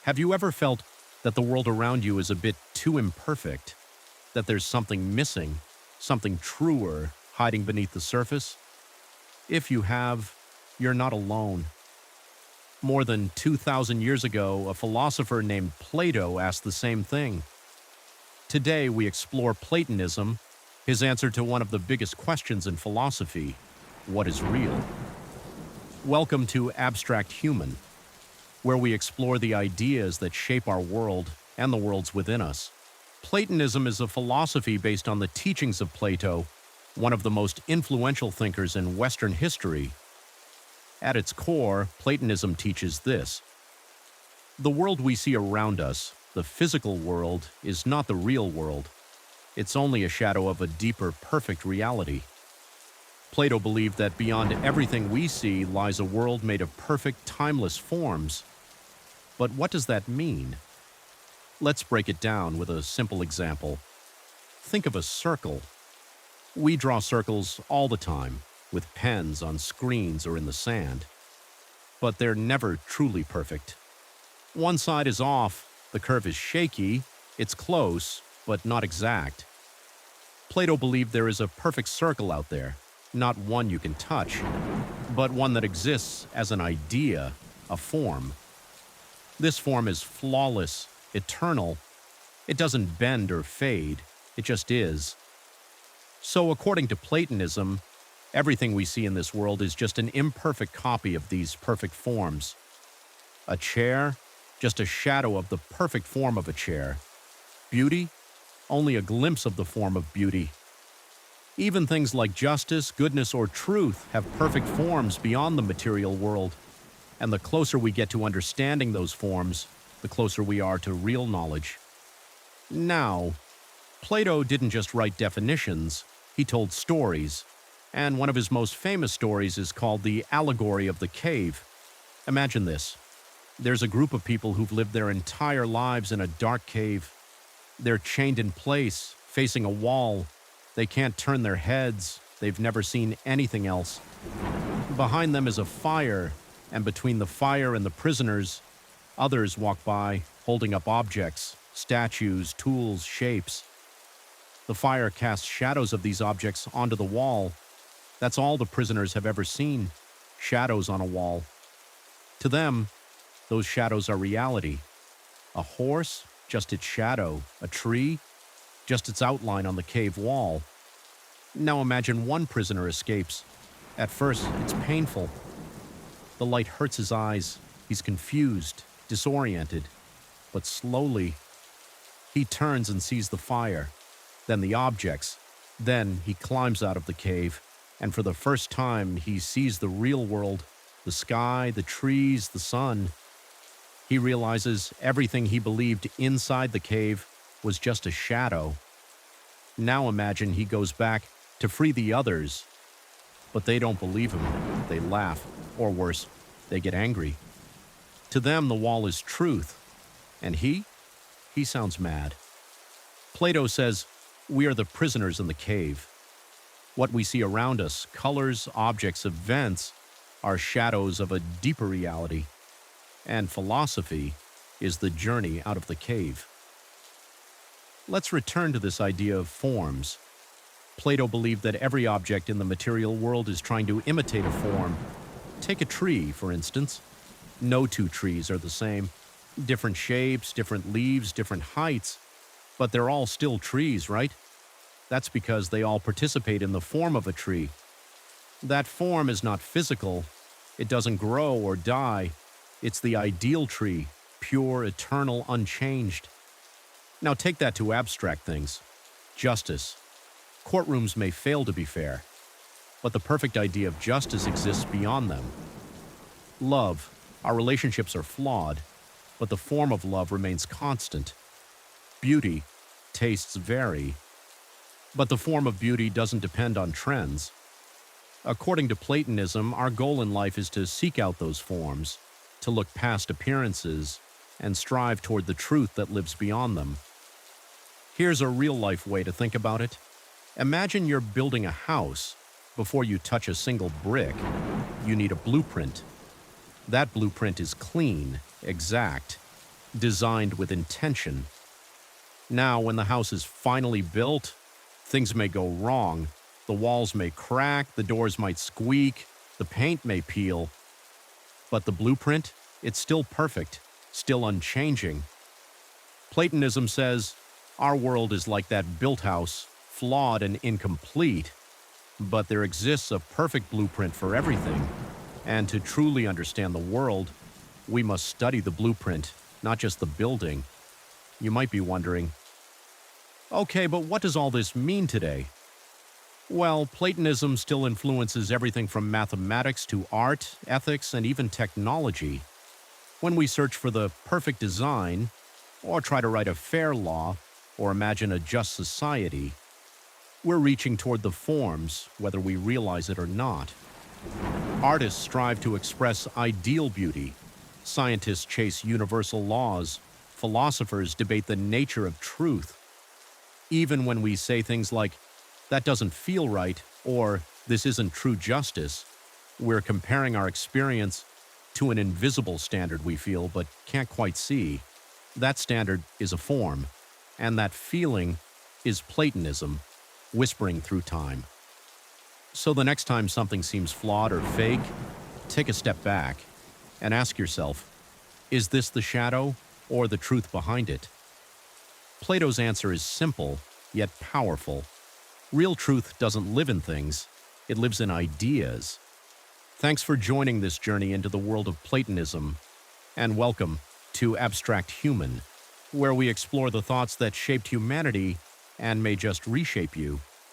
Have you ever felt that the world around you is a bit too imperfect? That there's something missing, something truer hiding beneath the surface? If you have, you're not alone. More than 2,000 years ago, a philosopher named Plato asked the same thing. Today, we explore Platonism, his answer to one of the biggest questions in philosophy: what is real? Welcome to Abstract Human, where we explore the ideas that shape our world and the worlds within us. Platonism is a philosophy based on the teachings of Plato, one of the most influential thinkers in Western history. At its core, Platonism teaches this: the world we see around us, the physical world, is not the real world. It's only a shadow of a deeper, perfect reality. Plato believed that beyond everything we see lies a world made of perfect, timeless forms. But what does that mean? Let's break it down with a simple example. Think of a circle. We draw circles all the time, with pens on screens or in the sand. But they're never truly perfect. One side is off, the curve is shaky, it's close, but not exact. Plato believed there is a perfect circle out there, not one you can touch, but one that exists as an idea, a form. This form is flawless, eternal. It doesn't bend or fade, it just is. So according to Platonism, everything we see in this world is just an imperfect copy of these perfect forms. A chair, just a shadow of the perfect form of a chair. Beauty, only a glimpse of the form of beauty. Even things like justice, goodness, or truth have perfect forms beyond the material world. And the closer we get to understanding those forms, the closer we are to real knowledge. Now, Plato didn't just write definitions, he told stories. And one of his most famous stories is called the Allegory of the Cave. Imagine this. There's a group of people who've lived their entire lives in a dark cave. They're chained in place, facing a wall. They can't turn their heads. They've never seen anything else. Behind them is a fire, and between the fire and the prisoners, others walk by, holding up objects, statues, tools, shapes. The fire casts shadows of these objects onto the wall. That's all the prisoners have ever seen, shadows on a wall. To them, those shadows are reality. A horse, just its shadow. A tree, just its outline on the cave wall. Now imagine one prisoner escapes. At first, it's painful. The light hurts his eyes. He's confused, disoriented. But slowly, he turns and sees the fire, then the objects. Then he climbs out of the cave, and for the first time, he sees the real world, the sky, the trees, the sun. He realizes everything he believed inside the cave was just a shadow. Now imagine he goes back to free the others, but they don't believe him. They laugh, or worse, they get angry. To them, the wall is truth, and he sounds mad. Plato says, we are the prisoners in the cave. What we see around us, colors, objects, events, are shadows of a deeper reality. And philosophy is the journey out of the cave. Let's return to this idea of forms. Plato believed that every object in the material world is trying to imitate a form. Take a tree, for instance. No two trees are the same. Different shapes, different leaves, different heights. But they're all still trees, right? That's because they all participate in the form of a tree. That form is not physical. It doesn't grow or die. It's the ideal tree, pure, eternal, unchanged. Now take that to abstract things. Justice. Courtrooms may fail to be fair, but the perfect idea of justice exists beyond them. Love. Our relationships are flawed, but the form of love remains constant. Beauty. Tastes vary, but the form of beauty doesn't depend on trends. According to Platonism, our goal in life is to seek out those forms, to look past appearances, and strive toward the truth that lives beyond them. Here's a real-life way to think about it. Imagine you're building a house. Before you touch a single brick, you need a blueprint. That blueprint is clean, exact. designed with intention. Now, when the house is finally built, things may go wrong. The walls may crack, the doors might squeak, the paint may peel. But the blueprint, it's still perfect, still unchanging. Platonism says, our world is like that built house, flawed and incomplete. But there exists a perfect blueprint for everything. And to truly understand the world, we must study the blueprint, not just the building. You might be wondering, okay, but what does all this mean today? Well, Platonism still influences everything from mathematics to art, ethics, and even technology. When we search for the perfect design, or try to write a fair law, or imagine a just society, we're reaching toward the forms, whether we realize it or not. Artists strive to express ideal beauty. Scientists chase universal laws. Philosophers debate the nature of truth. Even when we say things like, that doesn't feel right, or this isn't true justice, we're comparing our experience to an invisible standard we feel but can't quite see. That standard is a form, and that feeling is Platonism, whispering through time. So the next time something seems flawed or fake, take a step back and ask yourself, is this the shadow or the truth behind it? Plato's answer is simple, yet powerful. Real truth doesn't live in things, it lives in ideas. Thanks for joining this journey into the world of Platonism, and welcome to Abstract Human, where we explore the thoughts that shaped humanity and may just reshape you.